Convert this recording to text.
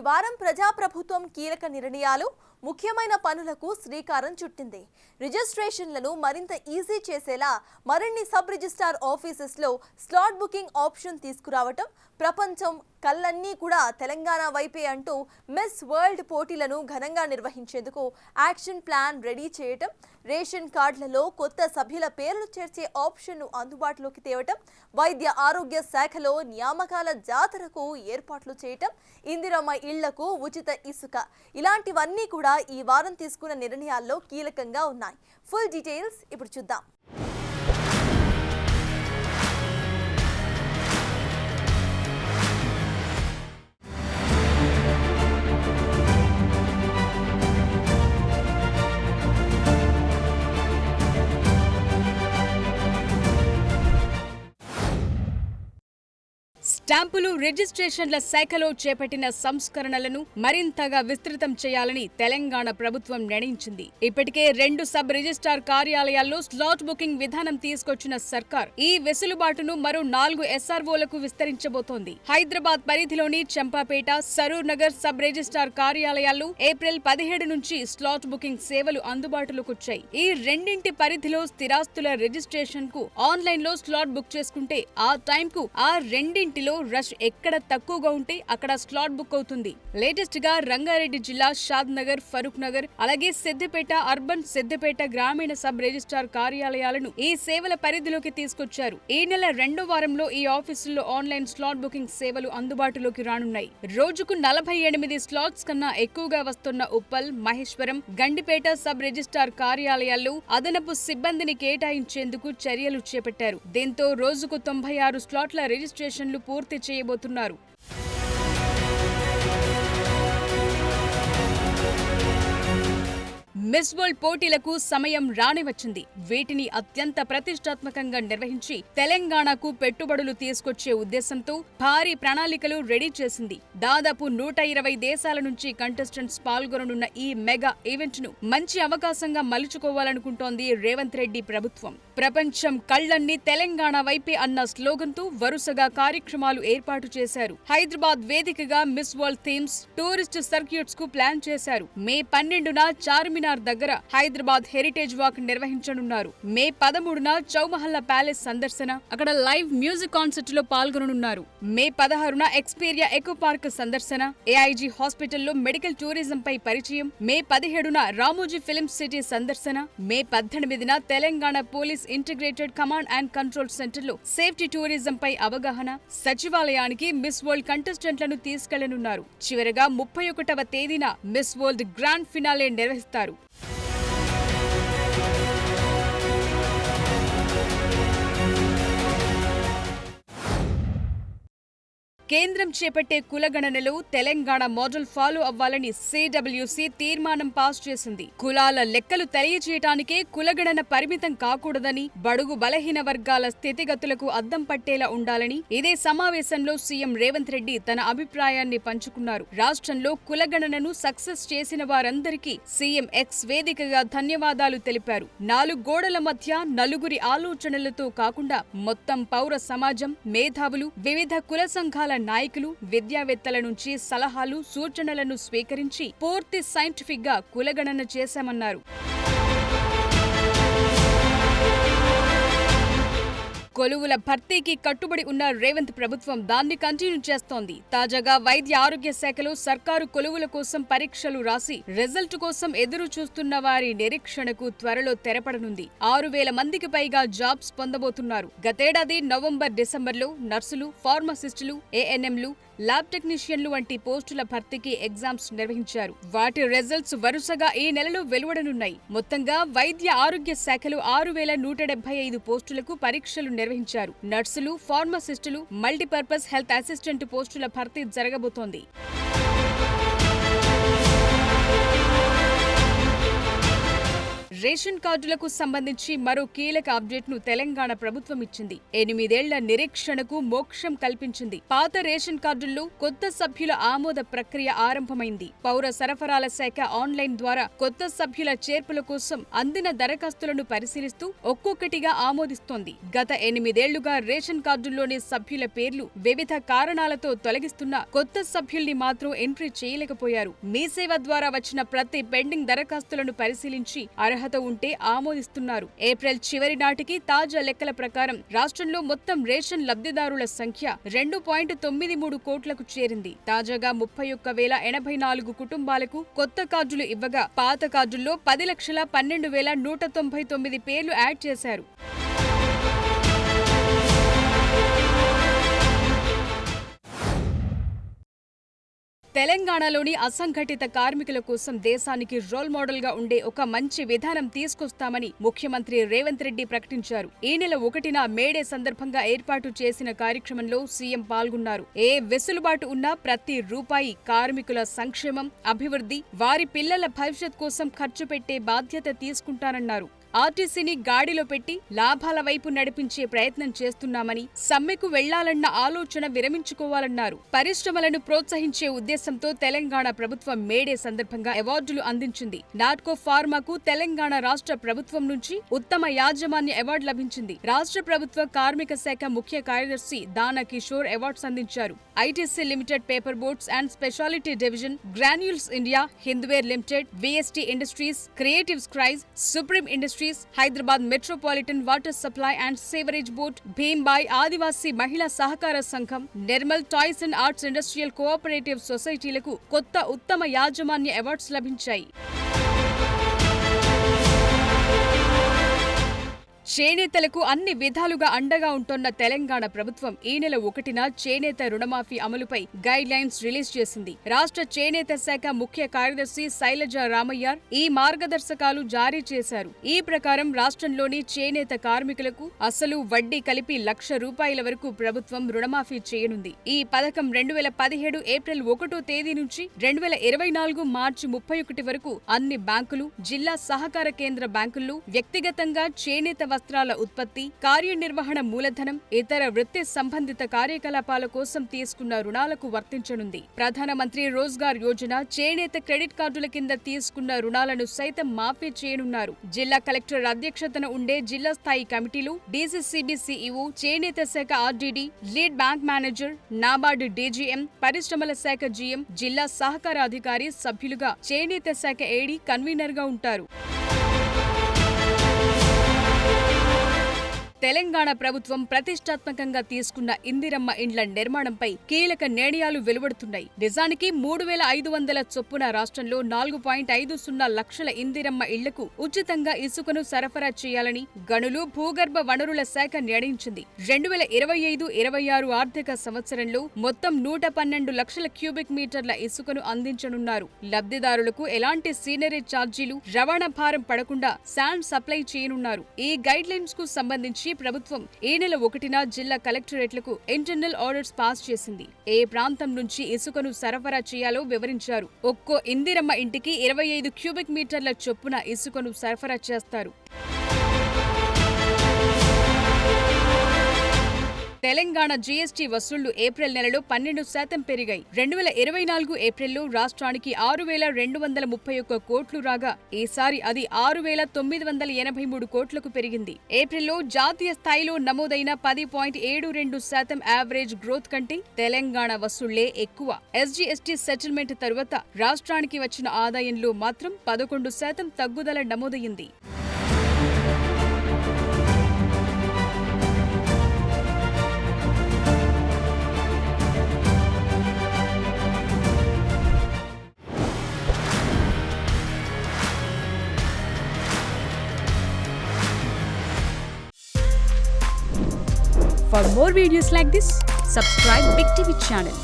వారం ప్రజాప్రభుత్వం కీలక నిర్ణయాలు ముఖ్యమైన పనులకు శ్రీకారం చుట్టింది. రిజిస్ట్రేషన్లను మరింత ఈజీ చేసేలా మరిన్ని సబ్ రిజిస్ట్రార్ ఆఫీసెస్లో స్లాట్ బుకింగ్ ఆప్షన్ తీసుకురావటం, ప్రపంచం కళ్ళన్నీ కూడా తెలంగాణ వైపే అంటూ మిస్ వరల్డ్ పోటీలను ఘనంగా నిర్వహించేందుకు యాక్షన్ ప్లాన్ రెడీ చేయటం, రేషన్ కార్డులలో కొత్త సభ్యుల పేర్లు చేర్చే ఆప్షన్ను అందుబాటులోకి తేవటం, వైద్య ఆరోగ్య శాఖలో నియామకాల జాతరకు ఏర్పాట్లు చేయటం, ఇందిరమ్మ ఇళ్లకు ఉచిత ఇసుక, ఇలాంటివన్నీ కూడా ఈ వారం తీసుకున్న నిర్ణయాల్లో కీలకంగా ఉన్నాయి. ఫుల్ డీటెయిల్స్ ఇప్పుడు చూద్దాం. స్టాంపులు రిజిస్ట్రేషన్ల శాఖలో చేపట్టిన సంస్కరణలను మరింతగా విస్తృతం చేయాలని తెలంగాణ ప్రభుత్వం నిర్ణయించింది. ఇప్పటికే 2 సబ్ రిజిస్ట్రార్ కార్యాలయాల్లో స్లాట్ బుకింగ్ విధానం తీసుకొచ్చిన సర్కార్ ఈ వెసులుబాటును మరో 4 SROలకు విస్తరించబోతోంది. హైదరాబాద్ పరిధిలోని చంపాపేట, సరూర్ నగర్ సబ్ రిజిస్ట్రార్ కార్యాలయాల్లో ఏప్రిల్ 17 నుంచి స్లాట్ బుకింగ్ సేవలు అందుబాటులోకి వచ్చాయి. ఈ రెండింటి పరిధిలో స్థిరాస్తుల రిజిస్ట్రేషన్ కు ఆన్లైన్ లో స్లాట్ బుక్ చేసుకుంటే ఆ టైం కు ఆ రెండింటిలో రష్ ఎక్కడ తక్కువగా ఉంటే అక్కడ స్లాట్ బుక్ అవుతుంది. లేటెస్ట్ గా రంగారెడ్డి జిల్లా షాద్ నగర్, ఫరూక్ నగర్, అలాగే సిద్దిపేట అర్బన్, సిద్దిపేట గ్రామీణ సబ్ రిజిస్ట్రార్ కార్యాలయాలను ఈ సేవల పరిధిలోకి తీసుకొచ్చారు. ఈ నెల 2వ వారంలో ఈ ఆఫీసుల్లో ఆన్లైన్ స్లాట్ బుకింగ్ సేవలు అందుబాటులోకి రానున్నాయి. రోజుకు 48 స్లాట్స్ కన్నా ఎక్కువగా వస్తున్న ఉప్పల్, మహేశ్వరం, గండిపేట సబ్ రిజిస్ట్రార్ కార్యాలయాల్లో అదనపు సిబ్బందిని కేటాయించేందుకు చర్యలు చేపట్టారు. దీంతో రోజుకు 96 స్లాట్ల రిజిస్ట్రేషన్లు పూర్తి చేయబోతున్నారు. మిస్ వరల్డ్ పోటీలకు సమయం రానివచ్చింది. వీటిని అత్యంత ప్రతిష్టాత్మకంగా నిర్వహించి తెలంగాణకు పెట్టుబడులు తీసుకొచ్చే ఉద్దేశంతో భారీ ప్రణాళికలు రెడీ చేసింది. దాదాపు 120 దేశాల నుంచి కంటెస్టెంట్స్ పాల్గొననున్న ఈ మెగా ఈవెంట్ ను మంచి అవకాశంగా మలుచుకోవాలనుకుంటోంది రేవంత్ రెడ్డి ప్రభుత్వం. ప్రపంచం కళ్లన్నీ తెలంగాణ వైపే అన్న స్లోగన్ తో వరుసగా కార్యక్రమాలు ఏర్పాటు చేశారు. హైదరాబాద్ వేదికగా miss world themes, tourist circuits కు ప్లాన్ చేశారు. మే 12న చార్మినార్ దగ్గర హైదరాబాద్ హెరిటేజ్ వాక్ నిర్వహించనున్నారు. మే 13న చౌమహల్లా ప్యాలెస్ సందర్శన, అక్కడ లైవ్ మ్యూజిక్ కాన్సర్ట్ లో పాల్గొననున్నారు. మే 16న ఎక్స్పీరియా ఎకో పార్క్ సందర్శన, ఏఐజీ హాస్పిటల్లో మెడికల్ టూరిజం పై పరిచయం, మే 17న రామోజీ ఫిల్మ్ సిటీ సందర్శన, మే 18న Telangana police integrated command and control centre లో సేఫ్టీ టూరిజం పై అవగాహన, సచివాలయానికి మిస్ వరల్డ్ కంటెస్టెంట్లను తీసుకెళ్లనున్నారు. చివరగా 31వ తేదీన మిస్ వరల్డ్ గ్రాండ్ ఫినాలే నిర్వహిస్తారు. కేంద్రం చేపట్టే కులగణనలో తెలంగాణ మోడల్ ఫాలో అవ్వాలని CWC తీర్మానం పాస్ చేసింది. కులాల లెక్కలు తెలియజేయటానికే కులగణన పరిమితం కాకూడదని, బడుగు బలహీన వర్గాల స్థితిగతులకు అద్దం పట్టేలా ఉండాలని ఇదే సమావేశంలో సీఎం రేవంత్ రెడ్డి తన అభిప్రాయాన్ని పంచుకున్నారు. రాష్ట్రంలో కులగణనను సక్సెస్ చేసిన వారందరికీ సీఎం ఎక్స్ వేదికగా ధన్యవాదాలు తెలిపారు. 4 గోడల మధ్య నలుగురి ఆలోచనలతో కాకుండా మొత్తం పౌర సమాజం, మేధావులు, వివిధ కుల సంఘాల నాయకులు, విద్యావేత్తల నుంచి సలహాలు, సూచనలను స్వీకరించి పూర్తి సైంటిఫిక్ గా కులగణన చేశామన్నారు. కొలువుల భర్తీకి కట్టుబడి ఉన్న రేవంత్ ప్రభుత్వం దాన్ని కంటిన్యూ చేస్తోంది. తాజాగా వైద్య ఆరోగ్య శాఖలో సర్కారు కొలువుల కోసం పరీక్షలు రాసి రిజల్ట్ కోసం ఎదురు చూస్తున్న వారి నిరీక్షణకు త్వరలో తెరపడనుంది. 6,000 మందికి పైగా జాబ్స్ పొందబోతున్నారు. గతేడాది నవంబర్, డిసెంబర్లో నర్సులు, ఫార్మసిస్టులు, ANMలు, ల్యాబ్ టెక్నీషియన్లు వంటి పోస్టుల భర్తీకి ఎగ్జామ్స్ నిర్వహించారు. వాటి రిజల్ట్స్ వరుసగా ఈ నెలలో వెలువడనున్నాయి. మొత్తంగా వైద్య ఆరోగ్య శాఖలో 6,175 పోస్టులకు పరీక్షలు నిర్వహించారు. నర్సులు, ఫార్మసిస్టులు, మల్టీపర్పస్ హెల్త్ అసిస్టెంట్ పోస్టుల భర్తీ జరగబోతోంది. రేషన్ కార్డులకు సంబంధించి మరో కీలక అప్డేట్ను తెలంగాణ ప్రభుత్వం ఇచ్చింది. 8 ఏళ్ల నిరీక్షణకు మోక్షం కల్పించింది. పాత రేషన్ కార్డుల్లో కొత్త సభ్యుల ఆమోద ప్రక్రియ ఆరంభమైంది. పౌర సరఫరాల శాఖ ఆన్లైన్ ద్వారా కొత్త సభ్యుల చేర్పుల కోసం అందిన దరఖాస్తులను పరిశీలిస్తూ ఒక్కొక్కటిగా ఆమోదిస్తోంది. గత 8 ఏళ్లుగా రేషన్ కార్డుల్లోని సభ్యుల పేర్లు వివిధ కారణాలతో తొలగిస్తున్న కొత్త సభ్యుల్ని మాత్రం ఎంట్రీ చేయలేకపోయారు. మీ సేవ ద్వారా వచ్చిన ప్రతి పెండింగ్ దరఖాస్తులను పరిశీలించి అర్హత ఉంటే ఆమోదిస్తున్నారు. ఏప్రిల్ చివరి నాటికి తాజా లెక్కల ప్రకారం రాష్ట్రంలో మొత్తం రేషన్ లబ్ధిదారుల సంఖ్య 2.93 కోట్లకు చేరింది. తాజాగా 31,084 కుటుంబాలకు కొత్త కార్డులు ఇవ్వగా పాత కార్డుల్లో 10,12,199 పేర్లు యాడ్ చేశారు. తెలంగాణలోని అసంఘటిత కార్మికుల కోసం దేశానికి రోల్ మోడల్ గా ఉండే ఒక మంచి విధానం తీసుకొస్తామని ముఖ్యమంత్రి రేవంత్ రెడ్డి ప్రకటించారు. ఈ నెల 1న మేడే సందర్భంగా ఏర్పాటు చేసిన కార్యక్రమంలో సీఎం పాల్గొన్నారు. ఏ వెసులుబాటు ఉన్నా ప్రతి రూపాయి కార్మికుల సంక్షేమం, అభివృద్ధి, వారి పిల్లల భవిష్యత్ కోసం ఖర్చు పెట్టే బాధ్యత తీసుకుంటానన్నారు. ఆర్టీసీని గాడిలో పెట్టి లాభాల వైపు నడిపించే ప్రయత్నం చేస్తున్నామని, సమ్మెకు వెళ్లాలన్న ఆలోచన విరమించుకోవాలన్నారు. పరిశ్రమలను ప్రోత్సహించే ఉద్దేశంతో తెలంగాణ ప్రభుత్వం మేడే సందర్భంగా అవార్డులు అందించింది. నాట్కో ఫార్మాకు తెలంగాణ రాష్ట్ర ప్రభుత్వం నుంచి ఉత్తమ యాజమాన్య అవార్డు లభించింది. రాష్ట్ర ప్రభుత్వ కార్మిక శాఖ ముఖ్య కార్యదర్శి దానా కిషోర్ అవార్డ్స్ అందించారు. ITC limited paper boards and speciality division, Granules India, Hindware limited, VST industries, creative స్క్రైజ్, Supreme industries, Hyderabad metropolitan water supply and sewerage board, Bhimbai Adivasi Mahila Sahakara Sangham, Nirmal toys and arts industrial cooperative సొసైటీలకు కొత్త ఉత్తమ యాజమాన్య అవార్డ్స్ లభించాయి. చేనేతలకు అన్ని విధాలుగా అండగా ఉంటోన్న తెలంగాణ ప్రభుత్వం ఈ నెల 1న చేనేత రుణమాఫీ అమలుపై గైడ్ లైన్స్ రిలీజ్ చేసింది. రాష్ట్ర చేనేత శాఖ ముఖ్య కార్యదర్శి శైలజ రామయ్యార్ ఈ మార్గదర్శకాలు జారీ చేశారు. ఈ ప్రకారం రాష్ట్రంలోని చేనేత కార్మికులకు అసలు వడ్డీ కలిపి ₹1,00,000 వరకు ప్రభుత్వం రుణమాఫీ చేయనుంది. ఈ పథకం 2017 ఏప్రిల్ 1వ తేదీ నుంచి 2024 మార్చి 31 వరకు అన్ని బ్యాంకులు, జిల్లా సహకార కేంద్ర బ్యాంకుల్లో వ్యక్తిగతంగా చేనేత వస్త్రాల ఉత్పత్తి, కార్యనిర్వహణ మూలధనం, ఇతర వృత్తి సంబంధిత కార్యకలాపాల కోసం తీసుకున్న రుణాలకు వర్తించనుంది. ప్రధానమంత్రి రోజ్గార్ యోజన, చేనేత క్రెడిట్ కార్డుల కింద తీసుకున్న రుణాలను సైతం మాఫీ చేయనున్నారు. జిల్లా కలెక్టర్ అధ్యక్షతన ఉండే జిల్లా స్థాయి కమిటీలు, డీసీసీబీ సీఈఓ, చేనేత శాఖ RDD, lead bank manager, NABARD DGM, పరిశ్రమల శాఖ జీఎం, జిల్లా సహకార అధికారి సభ్యులుగా చేనేత శాఖ ఏడీ కన్వీనర్ గా ఉంటారు. తెలంగాణ ప్రభుత్వం ప్రతిష్టాత్మకంగా తీసుకున్న ఇందిరమ్మ ఇండ్ల నిర్మాణంపై కీలక నిర్ణయాలు వెలువడుతున్నాయి. నిజానికి 3,500 చొప్పున రాష్ట్రంలో 4.50 లక్షల ఇందిరమ్మ ఇళ్లకు ఉచితంగా ఇసుకను సరఫరా చేయాలని గనులు, భూగర్భ వనరుల శాఖ నిర్ణయించింది. 2025-26 ఆర్థిక సంవత్సరంలో మొత్తం 112 లక్షల క్యూబిక్ మీటర్ల ఇసుకను అందించనున్నారు. లబ్ధిదారులకు ఎలాంటి సీనరీ ఛార్జీలు, రవాణా భారం పడకుండా శాండ్ సప్లై చేయనున్నారు. ఈ గైడ్ లైన్స్ కు సంబంధించి ప్రభుత్వం ఈ నెల 1న జిల్లా కలెక్టరేట్లకు ఇంటర్నల్ ఆర్డర్స్ పాస్ చేసింది. ఏ ప్రాంతం నుంచి ఇసుకను సరఫరా చేయాలో వివరించారు. ఒక్కో ఇందిరమ్మ ఇంటికి 25 క్యూబిక్ మీటర్ల చొప్పున ఇసుకను సరఫరా చేస్తారు. తెలంగాణ జీఎస్టీ వసూళ్లు ఏప్రిల్ నెలలో 12% పెరిగాయి. 2024 ఏప్రిల్లో రాష్ట్రానికి 6,231 కోట్లు రాగా ఈసారి అది 6,983 కోట్లకు పెరిగింది. ఏప్రిల్లో జాతీయ స్థాయిలో నమోదైన 10.72% యావరేజ్ గ్రోత్ కంటే తెలంగాణ వసూళ్లే ఎక్కువ. ఎస్జీఎస్టీ సెటిల్మెంట్ తరువాత రాష్ట్రానికి వచ్చిన ఆదాయంలో మాత్రం 11% తగ్గుదల నమోదైంది. For more videos like this, subscribe Big TV channel.